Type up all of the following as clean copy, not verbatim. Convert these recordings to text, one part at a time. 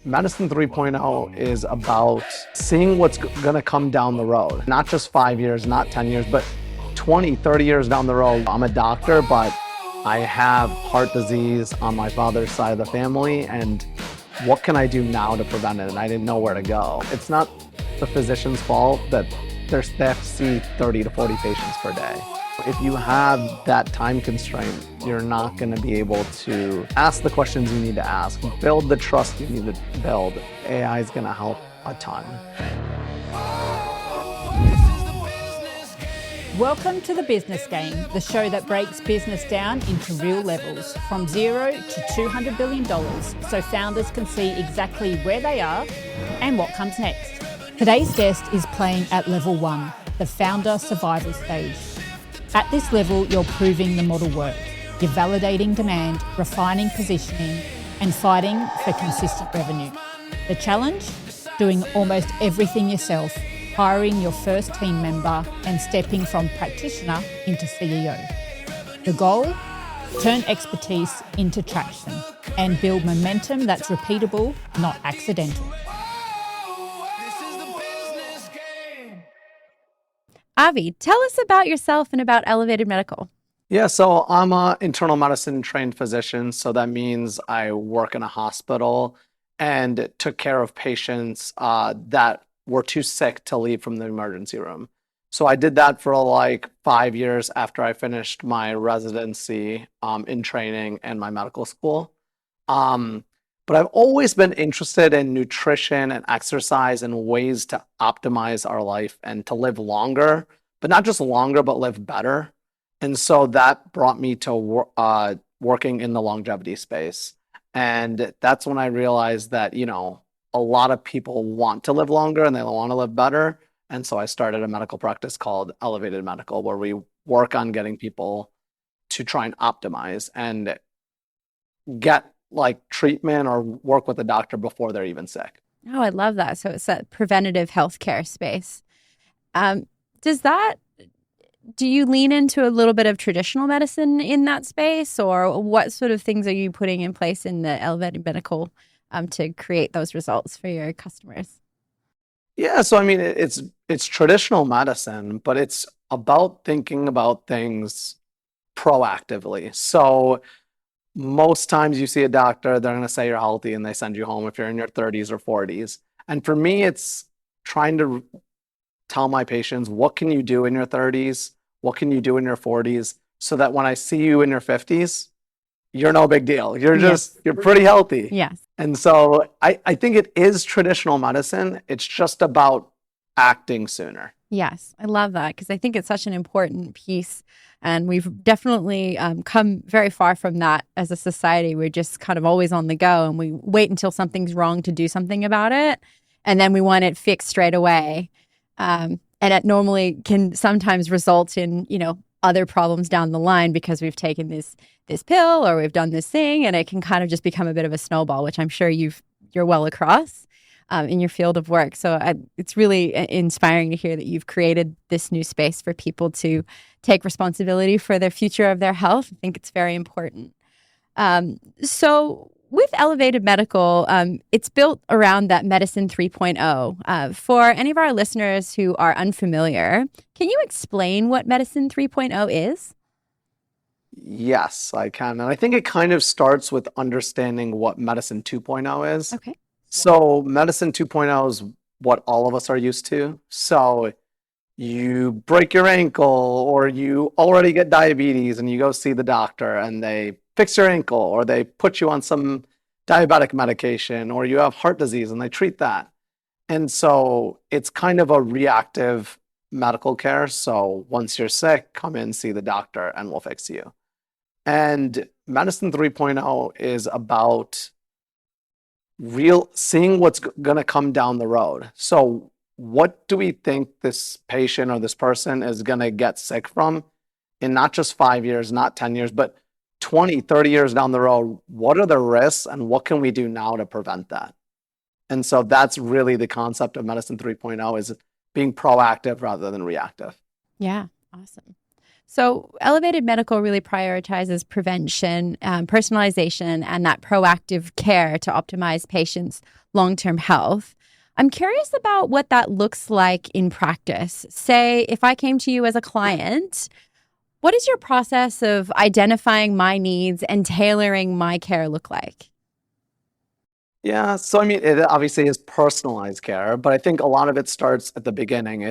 Medicine 3.0 is about seeing what's going to come down the road. Not just 5 years, not 10 years, but 20, 30 years down the road. I'm a doctor, but I have heart disease on my father's side of the family, and what can I do now to prevent it? And I didn't know where to go. It's not the physician's fault that they have to see 30 to 40 patients per day. If you have that time constraint, you're not going to be able to ask the questions you need to ask, build the trust you need to build. AI is going to help a ton. Welcome to The Business Game, the show that breaks business down into real levels, from $0 to $200 billion, so founders can see exactly where they are and what comes next. Today's guest is playing at level 1, the founder survival stage. At this level, you're proving the model works. You're validating demand, refining positioning, and fighting for consistent revenue. The challenge? Doing almost everything yourself, hiring your first team member, and stepping from practitioner into CEO. The goal? Turn expertise into traction and build momentum that's repeatable, not accidental. Avi, tell us about yourself and about Elevated Medical. Yeah, so I'm an internal medicine trained physician. So that means I work in a hospital and took care of patients that were too sick to leave from the emergency room. So I did that for like 5 years after I finished my residency in training and my medical school. But I've always been interested in nutrition and exercise and ways to optimize our life and to live longer, but not just longer, but live better. And so that brought me to working in the longevity space. And that's when I realized that, a lot of people want to live longer and they want to live better. And so I started a medical practice called Elevated Medical, where we work on getting people to try and optimize and get like treatment or work with a doctor before they're even sick. Oh, I love that. So it's a preventative healthcare space. Do you lean into a little bit of traditional medicine in that space, or what sort of things are you putting in place in the Elevated Medical to create those results for your customers? Yeah, so I mean, it's traditional medicine, but it's about thinking about things proactively. So most times you see a doctor, they're going to say you're healthy and they send you home if you're in your 30s or 40s. And for me, it's trying to tell my patients, what can you do in your 30s? What can you do in your 40s? So that when I see you in your 50s, you're no big deal. You're pretty healthy. Yes. And so I think it is traditional medicine. It's just about acting sooner. Yes, I love that, because I think it's such an important piece. And we've definitely come very far from that as a society. We're just kind of always on the go, and we wait until something's wrong to do something about it. And then we want it fixed straight away. And it normally can sometimes result in, other problems down the line because we've taken this pill or we've done this thing, and it can kind of just become a bit of a snowball, which I'm sure you're well across in your field of work. So it's really inspiring to hear that you've created this new space for people to take responsibility for their future of their health. I think it's very important. So with Elevated Medical, it's built around that Medicine 3.0. For any of our listeners who are unfamiliar, can you explain what Medicine 3.0 is? Yes, I can. And I think it kind of starts with understanding what Medicine 2.0 is. Okay. So Medicine 2.0 is what all of us are used to. So you break your ankle or you already get diabetes and you go see the doctor and they fix your ankle or they put you on some diabetic medication, or you have heart disease and they treat that. And so it's kind of a reactive medical care. So once you're sick, come in, see the doctor, and we'll fix you. And Medicine 3.0 is about seeing what's going to come down the road. So what do we think this patient or this person is going to get sick from in not just 5 years, not 10 years, but 20, 30 years down the road? What are the risks and what can we do now to prevent that? And so that's really the concept of Medicine 3.0, is being proactive rather than reactive. Yeah, awesome. So, elevated medical really prioritizes prevention, personalization, and that proactive care to optimize patients' long term health. I'm curious about what that looks like in practice. Say, if I came to you as a client, what does your process of identifying my needs and tailoring my care look like? Yeah, so I mean, it obviously is personalized care, but I think a lot of it starts at the beginning.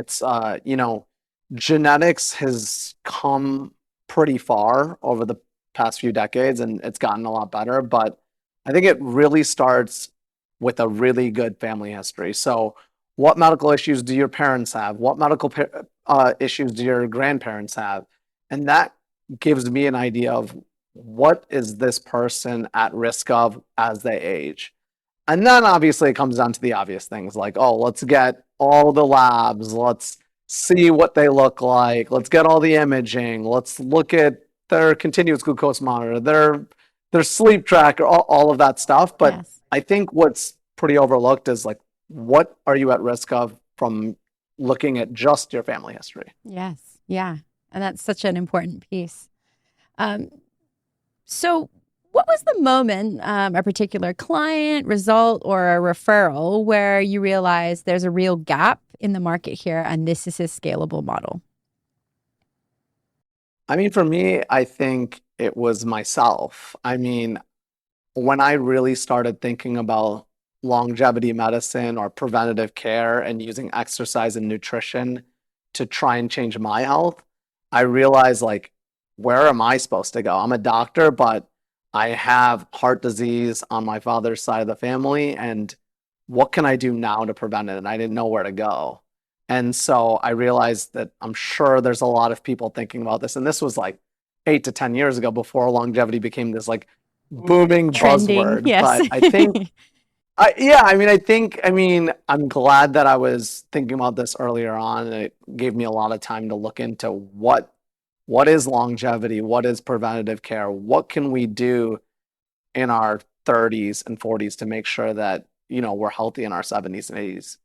Genetics has come pretty far over the past few decades and it's gotten a lot better, but I think it really starts with a really good family history. So, what medical issues do your parents have? What issues do your grandparents have? And that gives me an idea of what is this person at risk of as they age. And then obviously it comes down to the obvious things like, oh, let's get all the labs, let's see what they look like, let's get all the imaging, let's look at their continuous glucose monitor, their sleep tracker, all of that stuff. But Yes. I think what's pretty overlooked is like, what are you at risk of from looking at just your family history? Yes. Yeah. And that's such an important piece. Um, so, what was the moment, a particular client, result, or a referral where you realized there's a real gap in the market here and this is a scalable model? I mean, for me, I think it was myself. I mean, when I really started thinking about longevity medicine or preventative care and using exercise and nutrition to try and change my health, I realized like, where am I supposed to go? I'm a doctor, but I have heart disease on my father's side of the family. And what can I do now to prevent it? And I didn't know where to go. And so I realized that I'm sure there's a lot of people thinking about this. And this was like 8 to 10 years ago before longevity became this like booming Trending. buzzword. Yes. But I think, I'm glad that I was thinking about this earlier on, and it gave me a lot of time to look into what is longevity, what is preventative care, what can we do in our 30s and 40s to make sure that, we're healthy in our 70s and 80s.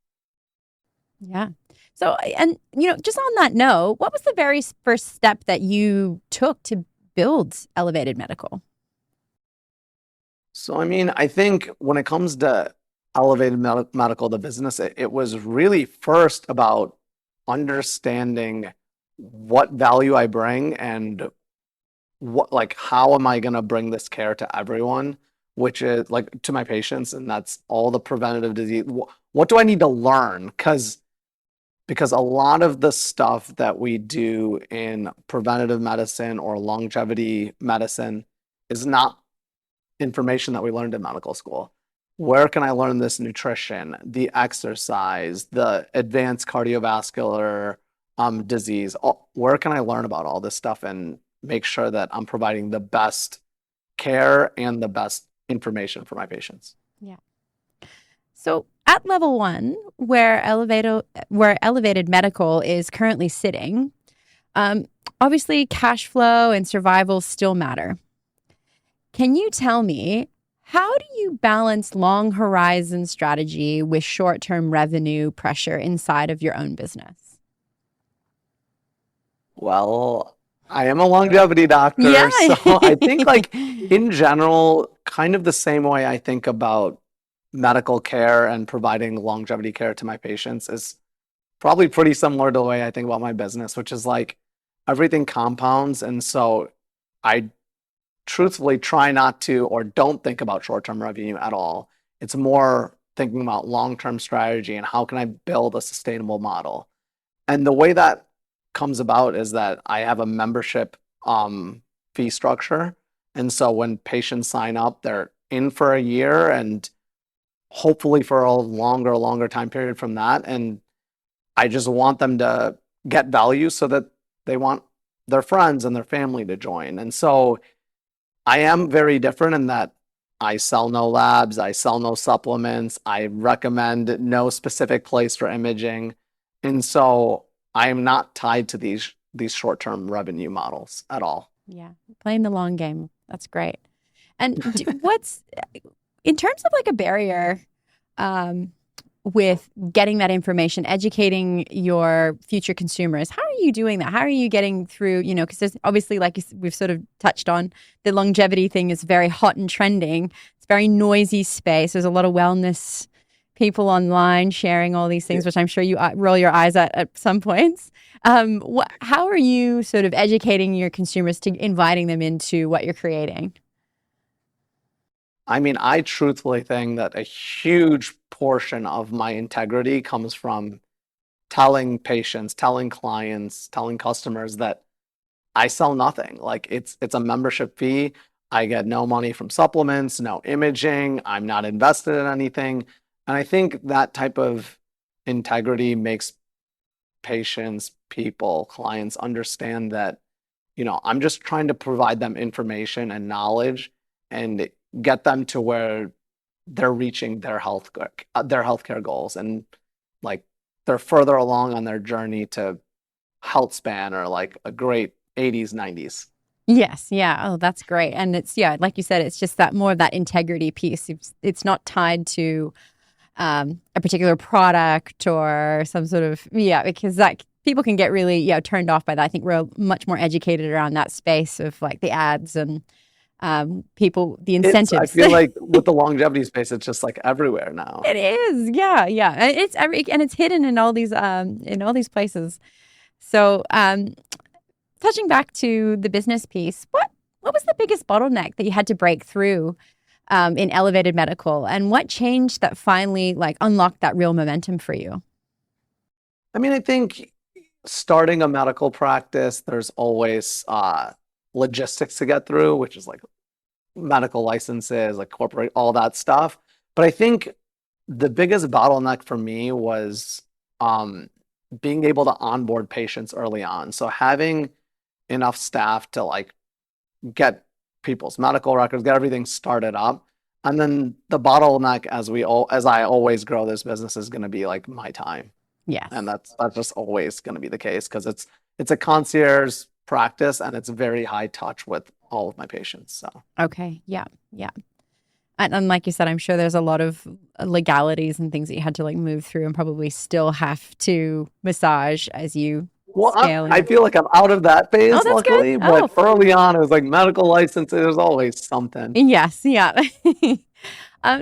Yeah. So, and, just on that note, what was the very first step that you took to build Elevated Medical? So, I mean, I think when it comes to elevated medical, the business, it was really first about understanding what value I bring and how am I going to bring this care to everyone, which is like to my patients, and that's all the preventative disease. What do I need to learn? Because a lot of the stuff that we do in preventative medicine or longevity medicine is not information that we learned in medical school. Where can I learn this nutrition, the exercise, the advanced cardiovascular disease? Where can I learn about all this stuff and make sure that I'm providing the best care and the best information for my patients? Yeah. So at level one, where elevated medical is currently sitting, obviously cash flow and survival still matter. Can you tell me, how do you balance long horizon strategy with short term revenue pressure inside of your own business? Well, I am a longevity Yeah. doctor, so I think like in general, kind of the same way I think about medical care and providing longevity care to my patients is probably pretty similar to the way I think about my business, which is like everything compounds. And so I truthfully try not to or don't think about short-term revenue at all. It's more thinking about long-term strategy and how can I build a sustainable model. And the way that comes about is that I have a membership fee structure. And so when patients sign up, they're in for a year and hopefully for a longer time period from that. And I just want them to get value so that they want their friends and their family to join. And so I am very different in that I sell no labs, I sell no supplements, I recommend no specific place for imaging. And so I am not tied to these short-term revenue models at all. Yeah, playing the long game. That's great. And what's in terms of like a barrier, with getting that information, educating your future consumers? How are you doing that? How are you getting through, because there's obviously, like we've sort of touched on, the longevity thing is very hot and trending. It's a very noisy space. There's a lot of wellness people online sharing all these things, which I'm sure you roll your eyes at some points. How are you sort of educating your consumers to inviting them into what you're creating? I mean, I truthfully think that a huge portion of my integrity comes from telling patients, telling clients, telling customers that I sell nothing. Like it's a membership fee. I get no money from supplements, no imaging. I'm not invested in anything. And I think that type of integrity makes patients, people, clients understand that, I'm just trying to provide them information and knowledge and get them to where they're reaching their healthcare goals, and like they're further along on their journey to health span or like a great 80s, 90s. Yes. Yeah. Oh, that's great. And it's, yeah, like you said, it's just that more of that integrity piece. It's not tied to a particular product or some sort of, because that people can get really, turned off by that. I think we're much more educated around that space of like the ads and the incentives. I feel like with the longevity space, it's just like everywhere now. It is. Yeah. Yeah. And it's hidden in all these places. So, touching back to the business piece, what was the biggest bottleneck that you had to break through in elevated medical, and what changed that finally like unlocked that real momentum for you? I mean, I think starting a medical practice, there's always logistics to get through, which is like medical licenses, like corporate, all that stuff. But I think the biggest bottleneck for me was being able to onboard patients early on. So having enough staff to like get people's medical records, get everything started up. And then the bottleneck as I always grow this business is going to be like my time. Yes. And that's just always going to be the case because it's a concierge practice and it's very high touch with all of my patients. So okay. Yeah. Yeah. And like you said, I'm sure there's a lot of legalities and things that you had to like move through and probably still have to massage as you scale. I feel like I'm out of that phase, luckily. Good. Oh. But early on, it was like medical licenses. There's always something. Yes. Yeah.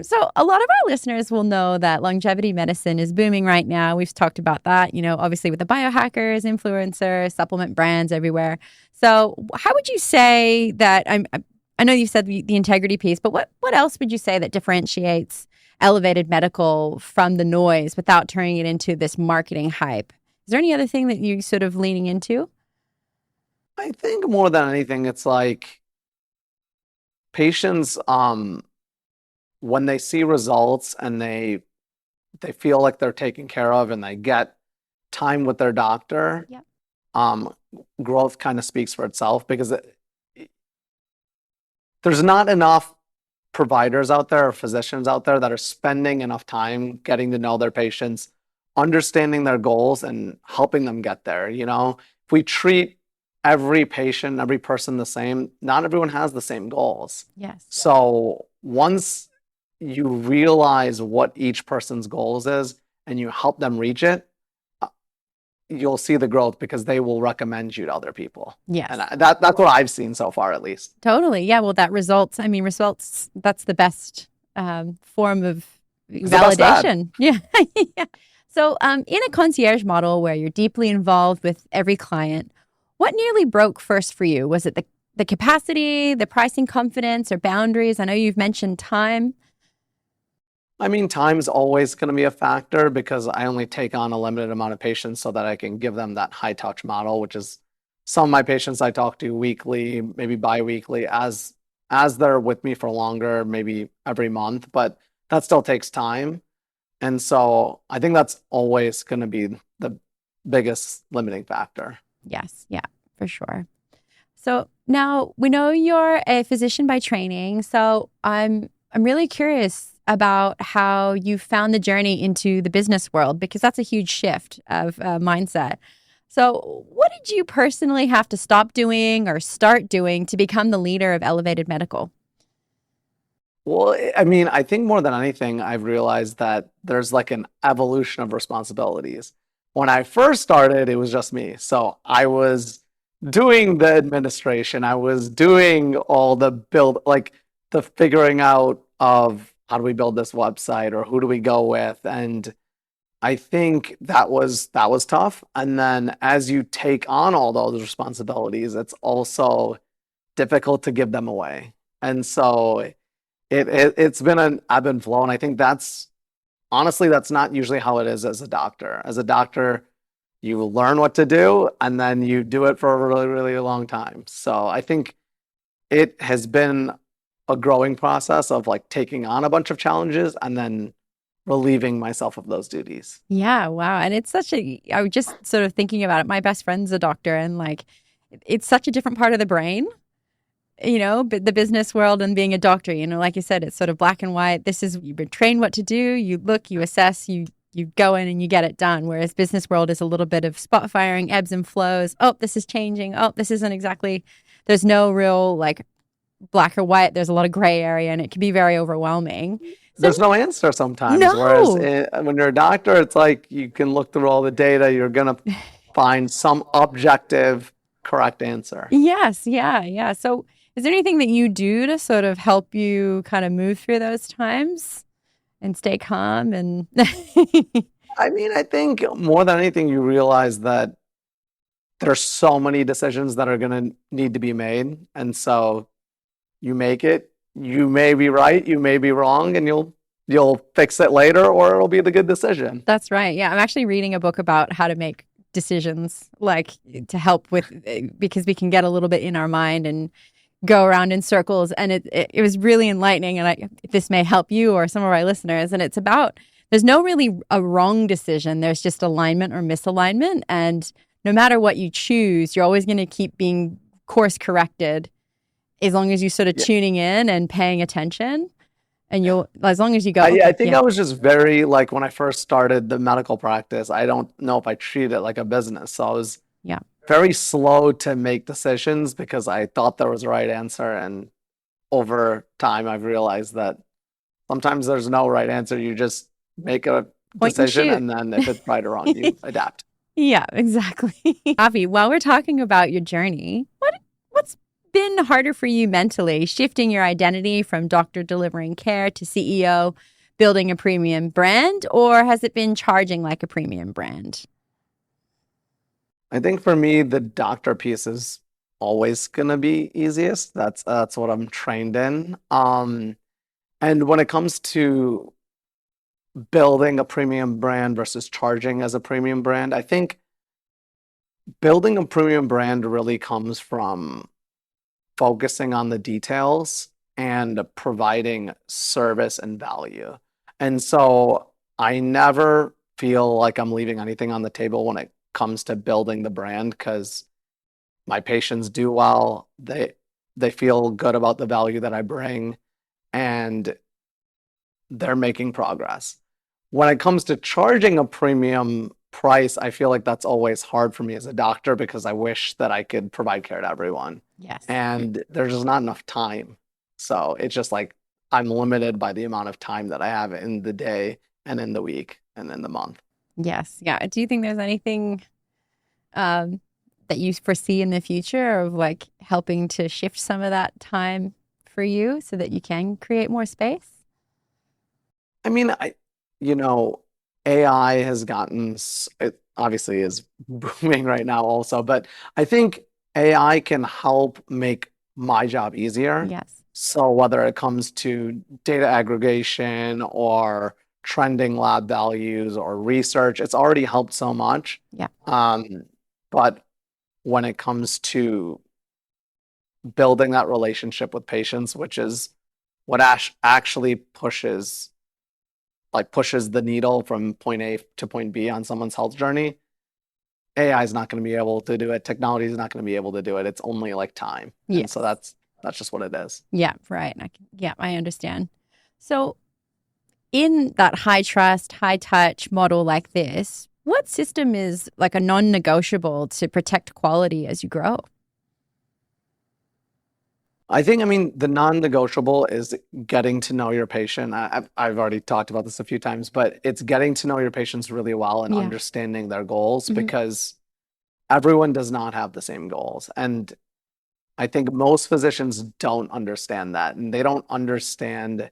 So a lot of our listeners will know that longevity medicine is booming right now. We've talked about that, obviously with the biohackers, influencers, supplement brands everywhere. So how would you say that, I know you said the integrity piece, but what else would you say that differentiates elevated medical from the noise without turning it into this marketing hype? Is there any other thing that you sort of leaning into? I think more than anything, it's like patients, when they see results and they feel like they're taken care of and they get time with their doctor, yep. Growth kind of speaks for itself because there's not enough providers out there or physicians out there that are spending enough time getting to know their patients, understanding their goals and helping them get there. If we treat every patient, every person the same, not everyone has the same goals. Yes. So once you realize what each person's goals is and you help them reach it, you'll see the growth because they will recommend you to other people. Yes. And that's what I've seen so far, at least. Totally. Yeah. Well, results, that's the best form of validation. Yeah. Yeah. So in a concierge model where you're deeply involved with every client, what nearly broke first for you? Was it the capacity, the pricing confidence, or boundaries? I know you've mentioned time. I mean, time's always going to be a factor because I only take on a limited amount of patients so that I can give them that high touch model, which is some of my patients I talk to weekly, maybe bi-weekly, as they're with me for longer, maybe every month, but that still takes time. And so I think that's always going to be the biggest limiting factor. Yes. Yeah, for sure. So now we know you're a physician by training. So I'm really curious about how you found the journey into the business world, because that's a huge shift of mindset. So what did you personally have to stop doing or start doing to become the leader of Elevated Medical? Well, I mean, I think more than anything, I've realized that there's like an evolution of responsibilities. When I first started, it was just me. So I was doing the administration, I was doing all the build, like the figuring out of how do we build this website or who do we go with. And I think that was tough. And then as you take on all those responsibilities, it's also difficult to give them away. And so it's been an ebb and flow, and I think that's honestly that's not usually how it is as a doctor. As a doctor, you learn what to do, and then you do it for a really, really long time. So I think it has been a growing process of like taking on a bunch of challenges and then relieving myself of those duties. Yeah, wow. And it's such a, I was just sort of thinking about it. My best friend's a doctor, and like, it's such a different part of the brain, but the business world and being a doctor, like you said, it's sort of black and white. This is, you've been trained what to do. You look, you assess, you go in and you get it done. Whereas business world is a little bit of spot firing, ebbs and flows. Oh, this is changing. Oh, this isn't exactly, there's no real like black or white. There's a lot of gray area, and it can be very overwhelming. There's no answer sometimes. Whereas No. when you're a doctor, it's like you can look through all the data, you're gonna find some objective correct answer. Yes, yeah, yeah. So, is there anything that you do to sort of help you kind of move through those times and stay calm and I mean, I think more than anything, you realize that there's so many decisions that are going to need to be made. And so you make it. You may be right, you may be wrong, and you'll fix it later, or it'll be the good decision. That's right. Yeah, I'm actually reading a book about how to make decisions, like to help with because we can get a little bit in our mind and go around in circles. And it was really enlightening. And this may help you or some of our listeners. And it's about there's no really a wrong decision. There's just alignment or misalignment. And no matter what you choose, you're always going to keep being course corrected as long as you sort of Yeah. tuning in and paying attention. And as long as you go, I okay, think yeah, I was just very like when I first started the medical practice, I don't know if I treated it like a business. So I was yeah. very slow to make decisions because I thought there was a right answer. And over time, I've realized that sometimes there's no right answer. You just make a Point and decision, shoot. and then if it's right or wrong, you adapt. Yeah, exactly. Avi, while we're talking about your journey, what's been harder for you mentally, shifting your identity from doctor delivering care to CEO, building a premium brand, or has it been charging like a premium brand? I think for me, the doctor piece is always gonna be easiest. That's what I'm trained in. And when it comes to building a premium brand versus charging as a premium brand, I think building a premium brand really comes from focusing on the details and providing service and value. And so I never feel like I'm leaving anything on the table when it comes to building the brand because my patients do well. They feel good about the value that I bring, and they're making progress. When it comes to charging a premium price, I feel like that's always hard for me as a doctor because I wish that I could provide care to everyone. Yes. And there's just not enough time. So it's just like I'm limited by the amount of time that I have in the day and in the week and in the month. Yes. Yeah. Do you think there's anything that you foresee in the future of like helping to shift some of that time for you so that you can create more space? I mean, AI has gotten, it obviously is booming right now also, but I think AI can help make my job easier. Yes. So whether it comes to data aggregation or trending lab values or research, it's already helped so much. Yeah. But when it comes to building that relationship with patients, which is what actually pushes the needle from point A to point B on someone's health journey, AI is not going to be able to do it. Technology is not going to be able to do it. It's only like time. Yes. And so that's just what it is. Yeah, right. I understand. So in that high trust, high touch model like this, what system is like a non-negotiable to protect quality as you grow? I mean, the non-negotiable is getting to know your patient. I've already talked about this a few times, but it's getting to know your patients really well and Yeah. understanding their goals Mhm. because everyone does not have the same goals. And I think most physicians don't understand that. And they don't understand,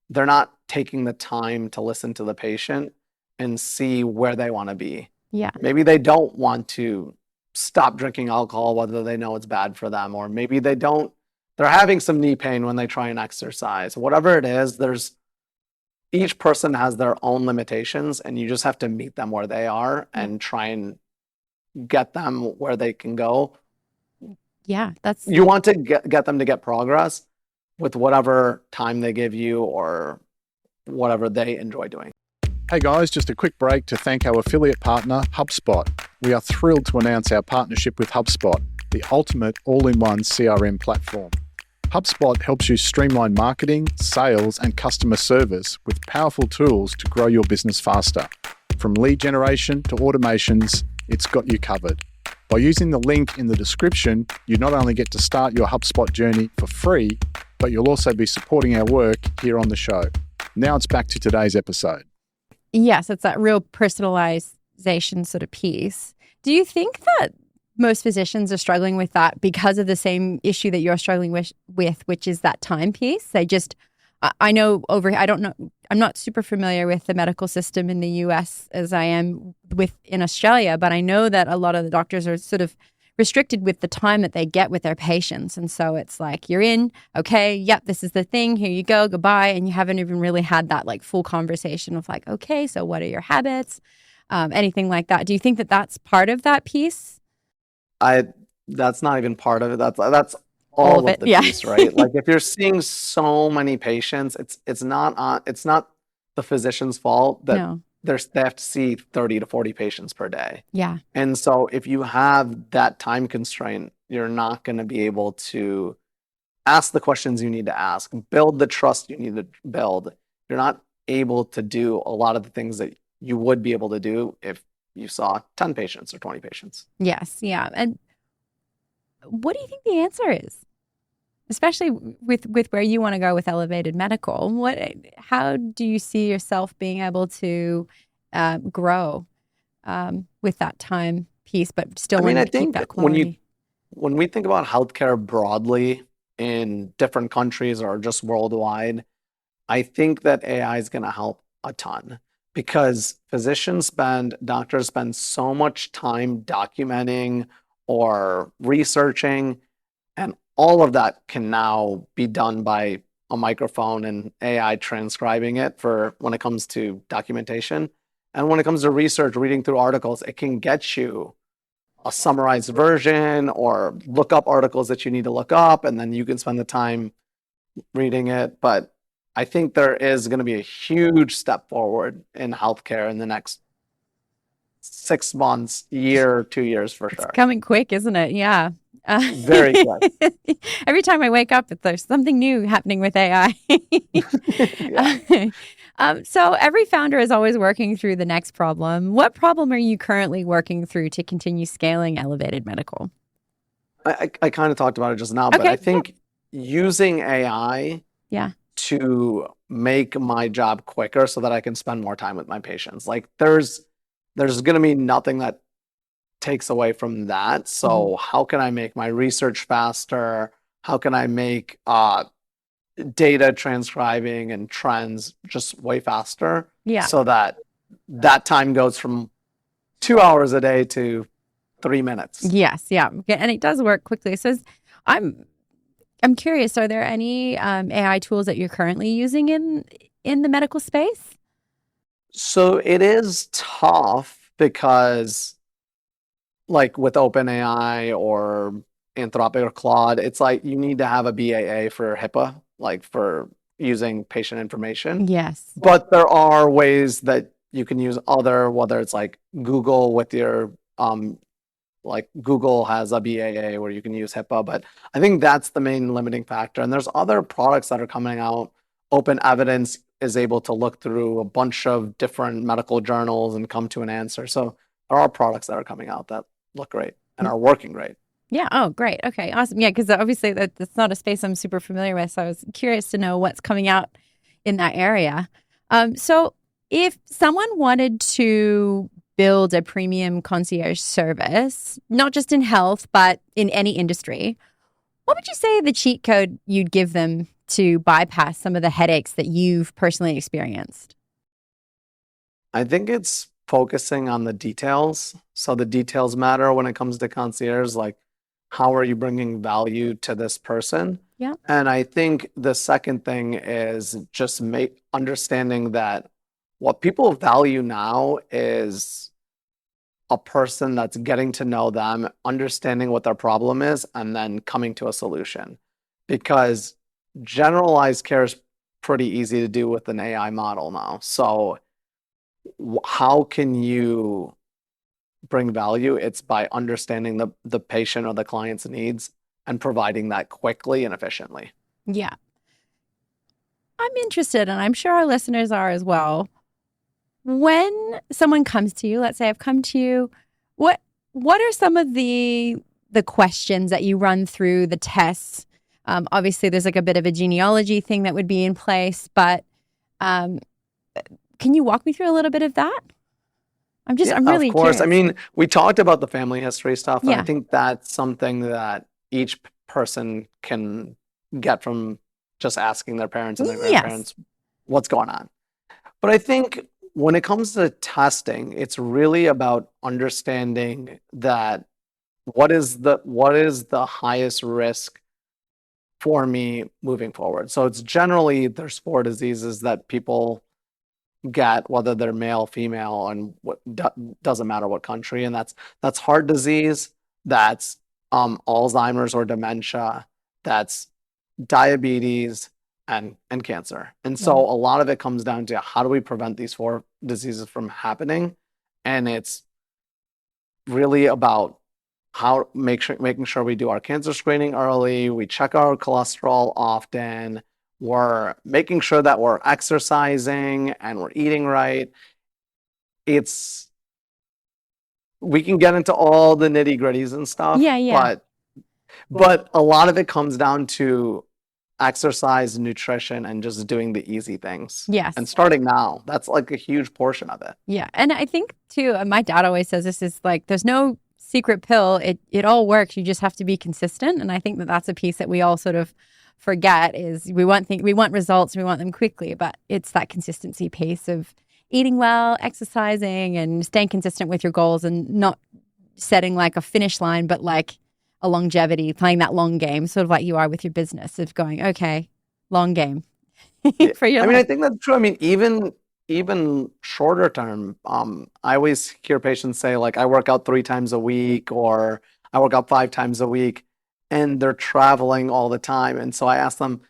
they're not taking the time to listen to the patient and see where they want to be. Yeah. Maybe they don't want to stop drinking alcohol, whether they know it's bad for them, or maybe they're having some knee pain when they try and exercise. Whatever it is, each person has their own limitations, and you just have to meet them where they are and try and get them where they can go. Yeah. That's You want to get them to get progress with whatever time they give you or whatever they enjoy doing. Hey guys, just a quick break to thank our affiliate partner, HubSpot. We are thrilled to announce our partnership with HubSpot, the ultimate all-in-one CRM platform. HubSpot helps you streamline marketing, sales, and customer service with powerful tools to grow your business faster. From lead generation to automations, it's got you covered. By using the link in the description, you not only get to start your HubSpot journey for free, but you'll also be supporting our work here on the show. Now it's back to today's episode. Yes, it's that real personalization sort of piece. Do you think that most physicians are struggling with that because of the same issue that you're struggling with, which is that time piece? I know I don't know, I'm not super familiar with the medical system in the US as I am in Australia, but I know that a lot of the doctors are sort of restricted with the time that they get with their patients. And so it's like, you're in, okay, yep, this is the thing, here you go, goodbye. And you haven't even really had that like full conversation of like, okay, so what are your habits? Anything like that. Do you think that that's part of that piece? That's not even part of it. That's all of it, the yeah. piece, right? Like if you're seeing so many patients, it's not the physician's fault that No. they have to see 30 to 40 patients per day. Yeah. And so if you have that time constraint, you're not going to be able to ask the questions you need to ask, build the trust you need to build. You're not able to do a lot of the things that you would be able to do if you saw 10 patients or 20 patients. Yes. Yeah. And what do you think the answer is? Especially with where you want to go with elevated medical. How do you see yourself being able to grow with that time piece, but still wanting to keep that quality? When we think about healthcare broadly in different countries or just worldwide, I think that AI is going to help a ton because doctors spend so much time documenting or researching, and all of that can now be done by a microphone and AI transcribing it for when it comes to documentation. And when it comes to research, reading through articles, it can get you a summarized version or look up articles that you need to look up, and then you can spend the time reading it. But I think there is going to be a huge step forward in healthcare in the next 6 months, year, 2 years for sure. It's coming quick, isn't it? Yeah. Very quick. Every time I wake up, there's something new happening with AI. So every founder is always working through the next problem. What problem are you currently working through to continue scaling elevated medical? I kind of talked about it just now, but I think using AI to make my job quicker so that I can spend more time with my patients. Like there's going to be nothing that takes away from that. So how can I make my research faster? How can I make data transcribing and trends just way faster? Yeah. So that time goes from 2 hours a day to 3 minutes. Yes. Yeah. And it does work quickly. So I'm curious, are there any AI tools that you're currently using in the medical space? So it is tough because like with OpenAI or Anthropic or Claude, it's like you need to have a BAA for HIPAA, like for using patient information. Yes. But there are ways that you can use whether it's like Google with your, like Google has a BAA where you can use HIPAA, but I think that's the main limiting factor. And there's other products that are coming out. Open Evidence is able to look through a bunch of different medical journals and come to an answer. So there are products that are coming out that look great and are working great. Yeah. Oh, great. Okay. Awesome. Yeah. Because obviously that's not a space I'm super familiar with. So I was curious to know what's coming out in that area. So if someone wanted to build a premium concierge service, not just in health, but in any industry, what would you say the cheat code you'd give them to bypass some of the headaches that you've personally experienced? I think it's focusing on the details. So the details matter when it comes to concierge, like how are you bringing value to this person? Yeah. And I think the second thing is just understanding that what people value now is a person that's getting to know them, understanding what their problem is, and then coming to a solution. Because generalized care is pretty easy to do with an AI model now. So how can you bring value? It's by understanding the patient or the client's needs and providing that quickly and efficiently. Yeah. I'm interested, and I'm sure our listeners are as well. When someone comes to you, let's say I've come to you, what are some of the questions that you run through, the tests? Obviously, there's like a bit of a genealogy thing that would be in place, but can you walk me through a little bit of that? I'm really of course. curious. I mean, we talked about the family history stuff, and Yeah. I think that's something that each person can get from just asking their parents and their Yes. grandparents what's going on. But I think when it comes to testing, it's really about understanding that what is the highest risk for me moving forward. So it's generally there's 4 diseases that people get, whether they're male, female, and doesn't matter what country, and that's heart disease, that's Alzheimer's or dementia, that's diabetes, and cancer. And so a lot of it comes down to how do we prevent these 4 diseases from happening, and it's really about making sure we do our cancer screening early, we check our cholesterol often, we're making sure that we're exercising and we're eating right. We can get into all the nitty-gritties and stuff. Yeah. But a lot of it comes down to exercise, nutrition, and just doing the easy things. Yes. And starting now, that's like a huge portion of it. Yeah. And I think too, my dad always says this is like, there's no secret pill. It all works. You just have to be consistent. And I think that that's a piece that we all sort of forget is we want results and we want them quickly, but it's that consistency piece of eating well, exercising, and staying consistent with your goals and not setting like a finish line, but like a longevity, playing that long game, sort of like you are with your business of going, okay, long game for your life. I think that's true. I mean, even shorter term, I always hear patients say like, I work out 3 times a week or I work out 5 times a week, and they're traveling all the time. And so I ask them,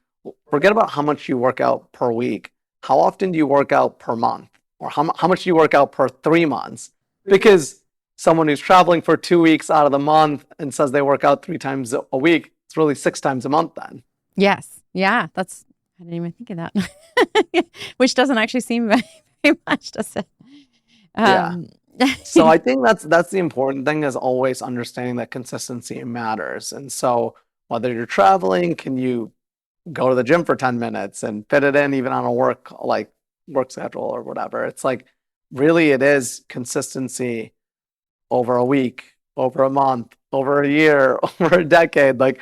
forget about how much you work out per week. How often do you work out per month? Or how much do you work out per 3 months? Because someone who's traveling for 2 weeks out of the month and says they work out 3 times a week, it's really 6 times a month then. Yes. Yeah. I didn't even think of that. Which doesn't actually seem very much, does it? Yeah. So I think that's the important thing, is always understanding that consistency matters. And so whether you're traveling, can you go to the gym for 10 minutes and fit it in even on a work schedule or whatever? It's like, really it is consistency over a week, over a month, over a year, over a decade. Like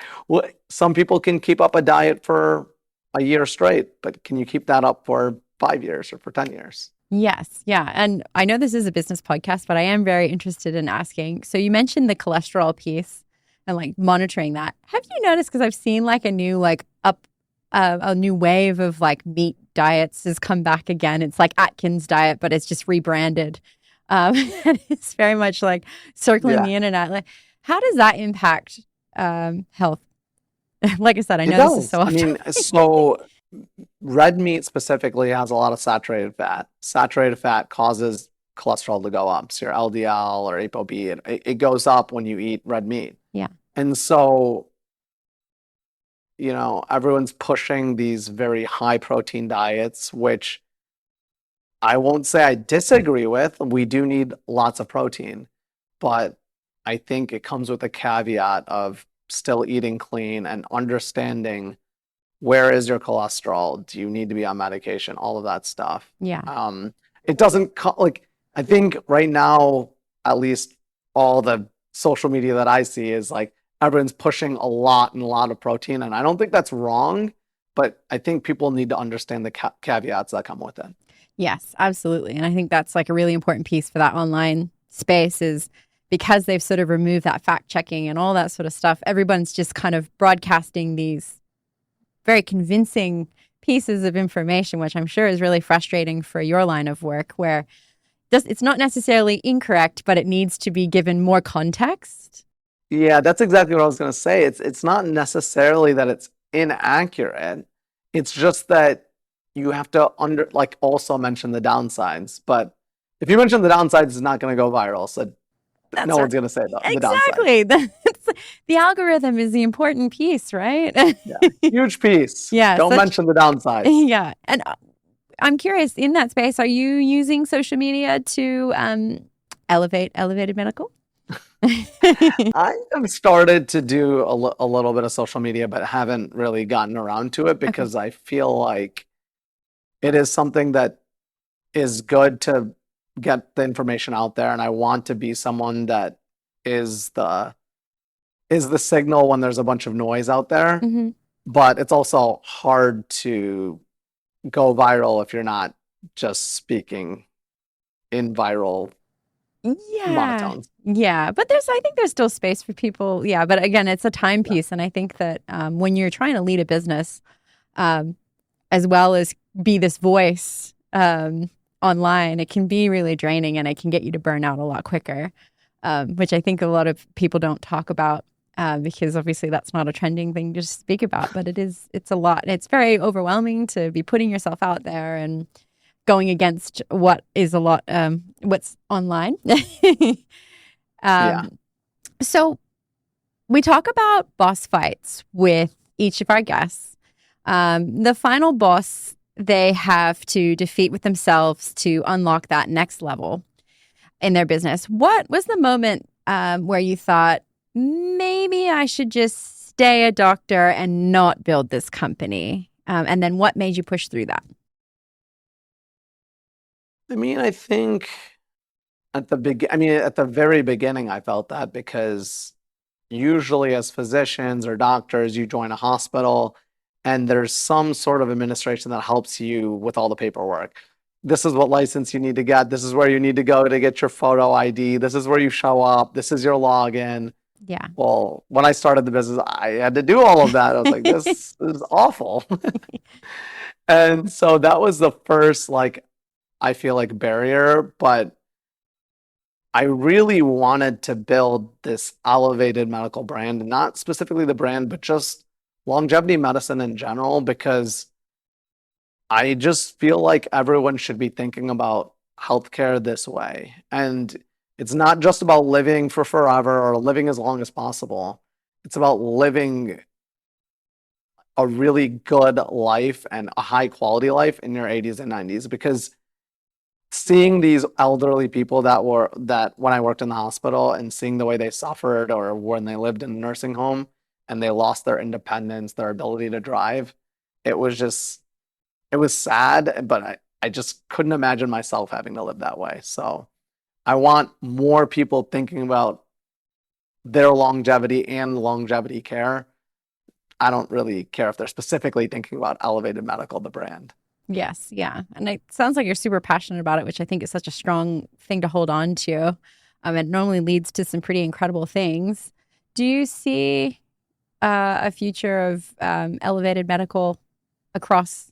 some people can keep up a diet for a year straight, but can you keep that up for 5 years or for 10 years? Yes. Yeah. And I know this is a business podcast, but I am very interested in asking. So you mentioned the cholesterol piece and like monitoring that. Have you noticed, because I've seen like a new a new wave of like meat diets has come back again. It's like Atkins diet, but it's just rebranded. And it's very much like circling the internet. Like, how does that impact health? Like I said, I know this is so often. I mean, so red meat specifically has a lot of saturated fat. Saturated fat causes cholesterol to go up. So your LDL or ApoB, it goes up when you eat red meat. Yeah. And so, everyone's pushing these very high protein diets, which I won't say I disagree with. We do need lots of protein, but I think it comes with a caveat of still eating clean and understanding where is your cholesterol? Do you need to be on medication? All of that stuff. Yeah. It doesn't like, I think right now, at least all the social media that I see is like everyone's pushing a lot and a lot of protein. And I don't think that's wrong, but I think people need to understand the caveats that come with it. Yes, absolutely. And I think that's like a really important piece for that online space is because they've sort of removed that fact checking and all that sort of stuff. Everyone's just kind of broadcasting these very convincing pieces of information, which I'm sure is really frustrating for your line of work, where it's not necessarily incorrect, but it needs to be given more context. Yeah, that's exactly what I was going to say. It's not necessarily that it's inaccurate. It's just that you have to also mention the downsides. But if you mention the downsides, it's not going to go viral. So no one's going to say the exactly. downsides. The algorithm is the important piece, right? Yeah, huge piece. Yeah. Don't mention the downsides. Yeah. And I'm curious, in that space, are you using social media to elevate elevated medical? I have started to do a little bit of social media, but haven't really gotten around to it because I feel like it is something that is good to get the information out there, and I want to be someone that is the signal when there's a bunch of noise out there. Mm-hmm. But it's also hard to go viral if you're not just speaking in viral monotones. Yeah, but I think there's still space for people. Yeah, but again, it's a time piece, and I think that when you're trying to lead a business, as well as be this voice online, it can be really draining, and it can get you to burn out a lot quicker, which I think a lot of people don't talk about because obviously that's not a trending thing to speak about. But it's a lot. It's very overwhelming to be putting yourself out there and going against what is a lot, what's online. Yeah. So we talk about boss fights with each of our guests. The final boss they have to defeat with themselves to unlock that next level in their business. What was the moment where you thought, maybe I should just stay a doctor and not build this company? And then what made you push through that? I mean, I think at the very beginning, I felt that because usually as physicians or doctors, you join a hospital and there's some sort of administration that helps you with all the paperwork. This is what license you need to get. This is where you need to go to get your photo ID. This is where you show up. This is your login. Yeah. Well, when I started the business, I had to do all of that. I was like, this is awful. And so that was the first, I feel like barrier, but I really wanted to build this elevated medical brand, not specifically the brand, but just longevity medicine in general, because I just feel like everyone should be thinking about healthcare this way. And it's not just about living for forever or living as long as possible. It's about living a really good life and a high quality life in your 80s and 90s, because seeing these elderly people that when I worked in the hospital and seeing the way they suffered or when they lived in a nursing home and they lost their independence, their ability to drive, it was sad, but I just couldn't imagine myself having to live that way. So I want more people thinking about their longevity and longevity care. I don't really care if they're specifically thinking about Elevated Medical, the brand. Yes, yeah. And it sounds like you're super passionate about it, which I think is such a strong thing to hold on to. It normally leads to some pretty incredible things. Do you see a future of Elevated Medical across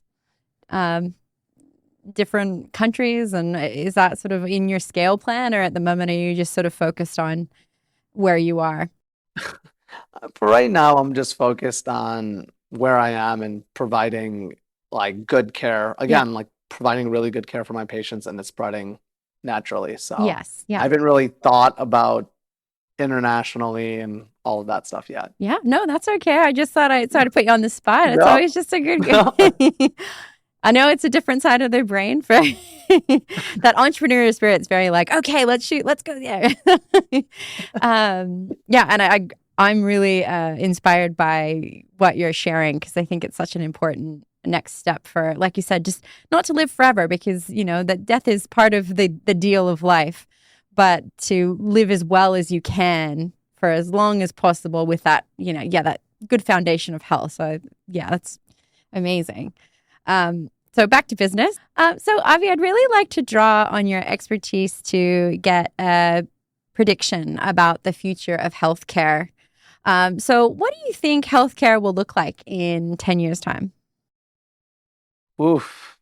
different countries? And is that sort of in your scale plan, or at the moment are you just sort of focused on where you are? For right now, I'm just focused on where I am and providing good care. Again, providing really good care for my patients, and it's spreading naturally. So yes, yeah. I haven't really thought about internationally and all of that stuff yet. Yeah, no, that's okay. I just thought I'd sort of put you on the spot. It's always just a good I know it's a different side of their brain for that entrepreneurial spirit's very like, okay, let's shoot, let's go there. Yeah, and I'm really inspired by what you're sharing because I think it's such an important next step for, like you said, just not to live forever because that death is part of the deal of life, but to live as well as you can for as long as possible with that, that good foundation of health. So yeah, that's amazing. So back to business. So Avi, I'd really like to draw on your expertise to get a prediction about the future of healthcare. So what do you think healthcare will look like in 10 years' time? Oof.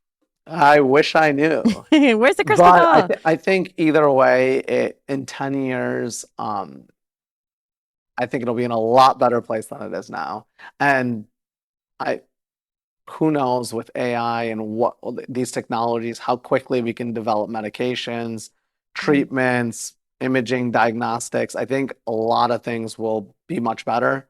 I wish I knew. Where's the crystal ball? But I think either way, in 10 years, I think it'll be in a lot better place than it is now. And who knows with AI and what these technologies, how quickly we can develop medications, treatments, imaging, diagnostics. I think a lot of things will be much better.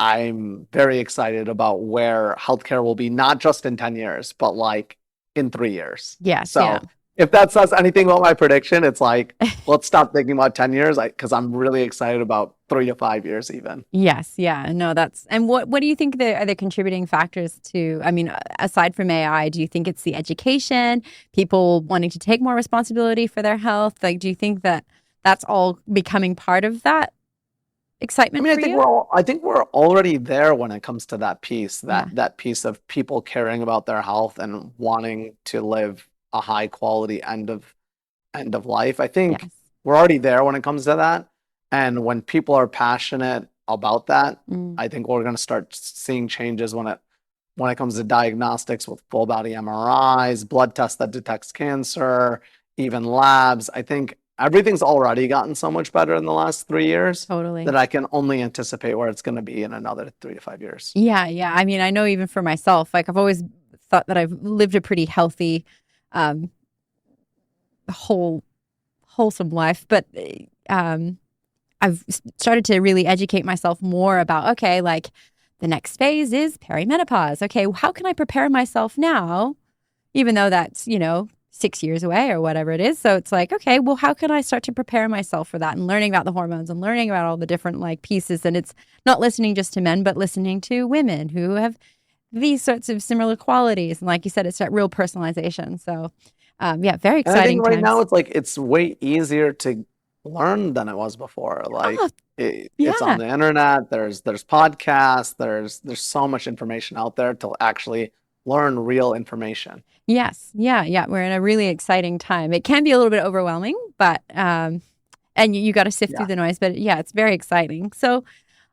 I'm very excited about where healthcare will be, not just in 10 years, but like in 3 years. Yes. So Yeah. if that says anything about my prediction, it's like, let's stop thinking about 10 years because I'm really excited about 3 to 5 years even. Yes. Yeah. No, and what do you think are the contributing factors to, I mean, aside from AI, do you think it's the education, people wanting to take more responsibility for their health? Like, do you think that that's all becoming part of that excitement for you? I think we're already there when it comes to that piece, that piece of people caring about their health and wanting to live a high quality end of life. I think we're already there when it comes to that. And when people are passionate about that, I think we're going to start seeing changes when it comes to diagnostics with full body MRIs, blood tests that detects cancer, even labs. I think everything's already gotten so much better in the last 3 years that I can only anticipate where it's going to be in another 3 to 5 years. Yeah. Yeah. I mean, I know even for myself, like I've always thought that I've lived a pretty healthy, wholesome life, but I've started to really educate myself more about, okay, like the next phase is perimenopause. Okay, how can I prepare myself now, even though that's, 6 years away or whatever it is. So it's like, okay, well, how can I start to prepare myself for that and learning about the hormones and learning about all the different like pieces. And it's not listening just to men, but listening to women who have these sorts of similar qualities. And like you said, it's that real personalization. So yeah, very exciting. And I think right times. now it's like, it's way easier to learn than it was before. Like it's on the internet, there's podcasts, there's so much information out there to actually learn real information. Yes. Yeah. We're in a really exciting time. It can be a little bit overwhelming, but and you got to sift through the noise, but yeah, it's very exciting. So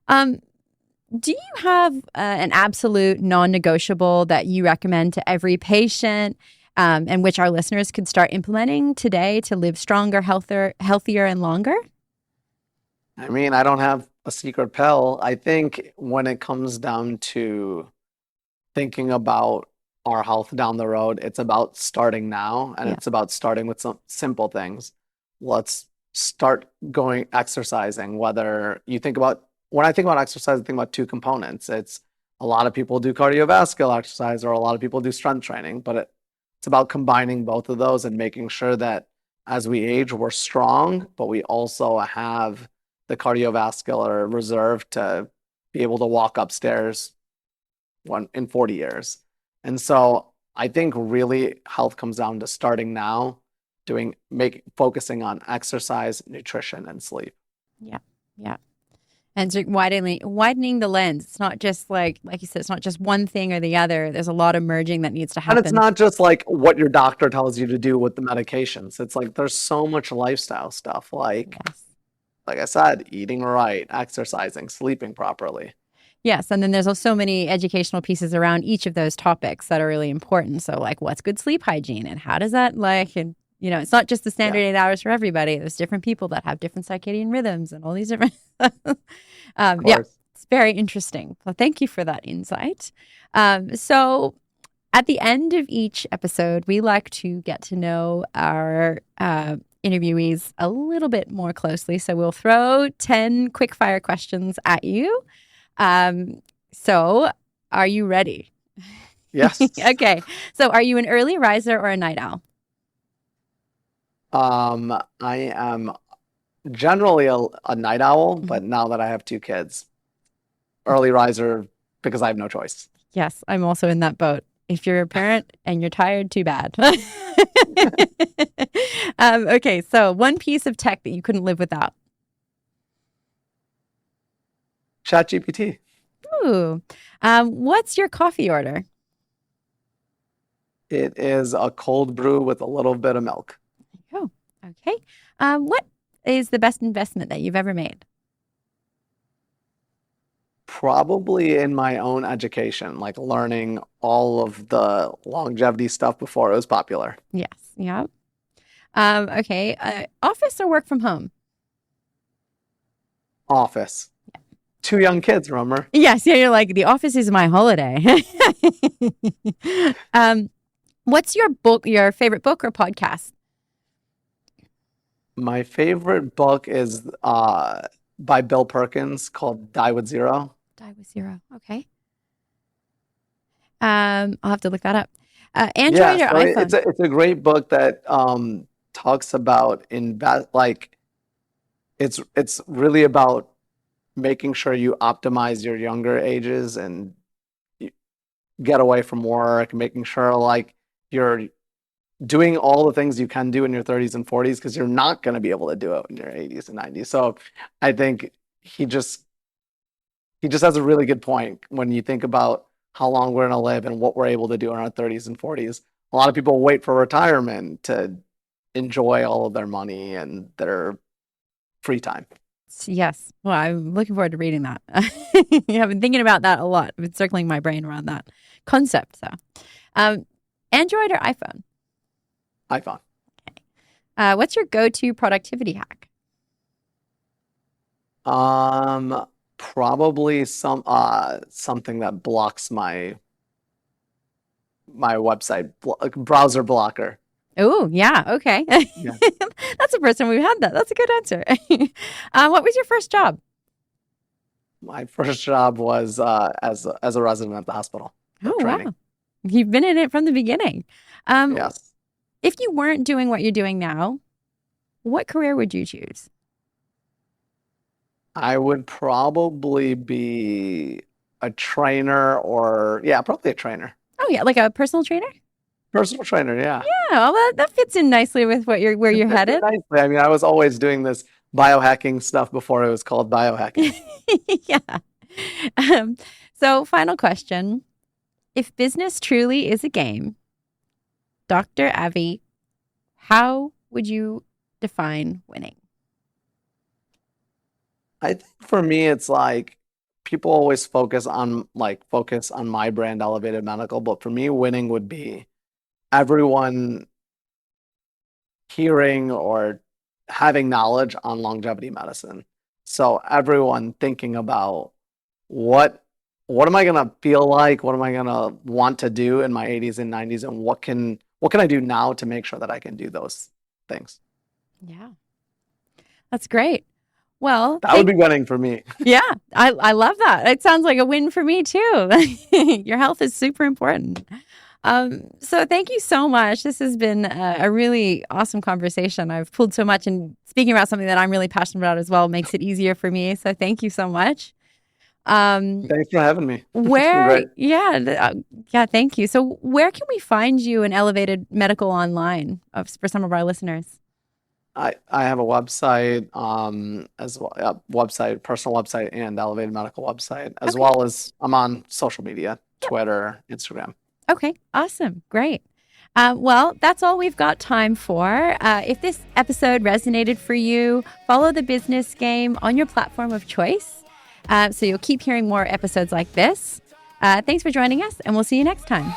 do you have an absolute non-negotiable that you recommend to every patient and which our listeners could start implementing today to live stronger, healthier and longer? I mean, I don't have a secret pill. I think when it comes down to thinking about our health down the road, it's about starting now, and it's about starting with some simple things. Let's start exercising. Whether you think about, when I think about exercise, I think about two components. It's a lot of people do cardiovascular exercise or a lot of people do strength training, but it's about combining both of those and making sure that as we age, we're strong, but we also have the cardiovascular reserve to be able to walk upstairs in 40 years. And so I think really health comes down to starting now, focusing on exercise, nutrition, and sleep. Yeah. And so widening the lens. It's not just like you said, it's not just one thing or the other. There's a lot of merging that needs to happen. And it's not just like what your doctor tells you to do with the medications. It's like there's so much lifestyle stuff, like I said, eating right, exercising, sleeping properly. Yes, and then there's also so many educational pieces around each of those topics that are really important. So like what's good sleep hygiene and how does that and it's not just the standard 8 hours for everybody. There's different people that have different circadian rhythms and all these different it's very interesting. Well, thank you for that insight. So at the end of each episode, we like to get to know our interviewees a little bit more closely. So we'll throw 10 quick fire questions at you. So are you ready? Yes. Okay. So are you an early riser or a night owl? I am generally a night owl, but now that I have two kids, early riser because I have no choice. Yes, I'm also in that boat. If you're a parent and you're tired, too bad. Okay, so one piece of tech that you couldn't live without. ChatGPT. Ooh. What's your coffee order? It is a cold brew with a little bit of milk. Oh, okay. What is the best investment that you've ever made? Probably in my own education, like learning all of the longevity stuff before it was popular. Yes. Yeah. Okay. Office or work from home? Office. Two young kids, remember? Yes. Yeah. You're like, the office is my holiday. What's your favorite book or podcast? My favorite book is by Bill Perkins called Die with Zero. Die with Zero. Okay. I'll have to look that up. Android or iPhone? It's a great book that talks about it's really about making sure you optimize your younger ages and get away from work, making sure like you're doing all the things you can do in your 30s and 40s because you're not going to be able to do it in your 80s and 90s. So I think he just has a really good point when you think about how long we're going to live and what we're able to do in our 30s and 40s. A lot of people wait for retirement to enjoy all of their money and their free time. Yes. Well, I'm looking forward to reading that. I've been thinking about that a lot. I've been circling my brain around that concept. So, Android or iPhone? iPhone. Okay. What's your go-to productivity hack? Probably something that blocks my website browser blocker. Oh, yeah. Okay. Yeah. That's the first time we've had that. That's a good answer. What was your first job? My first job was as a resident at the hospital. Oh, training. wow. You've been in it from the beginning. Yes. If you weren't doing what you're doing now, what career would you choose? I would probably be a trainer probably a trainer. Oh, yeah. Like a personal trainer? Personal trainer, yeah. Yeah. Well, that fits in nicely with where you're headed. Nicely. I mean, I was always doing this biohacking stuff before it was called biohacking. Yeah. So final question. If business truly is a game, Dr. Avi, how would you define winning? I think for me, it's like people always focus on my brand, Elevated Medical, but for me, winning would be everyone hearing or having knowledge on longevity medicine. So everyone thinking about what am I gonna feel like? What am I gonna want to do in my 80s and 90s? And what can I do now to make sure that I can do those things? Yeah. That's great. Well, that would be winning for me. Yeah, I love that. It sounds like a win for me too. Your health is super important. So thank you so much. This has been a really awesome conversation. I've pulled so much, and speaking about something that I'm really passionate about as well makes it easier for me. So thank you so much. Thanks for having me. Yeah, thank you. So where can we find you in Elevated Medical online for some of our listeners? I have a website, as well, personal website and Elevated Medical website, as well as I'm on social media, Twitter, Instagram. Okay, awesome. Great. Well, that's all we've got time for. If this episode resonated for you, follow the business game on your platform of choice. So you'll keep hearing more episodes like this. Thanks for joining us, and we'll see you next time.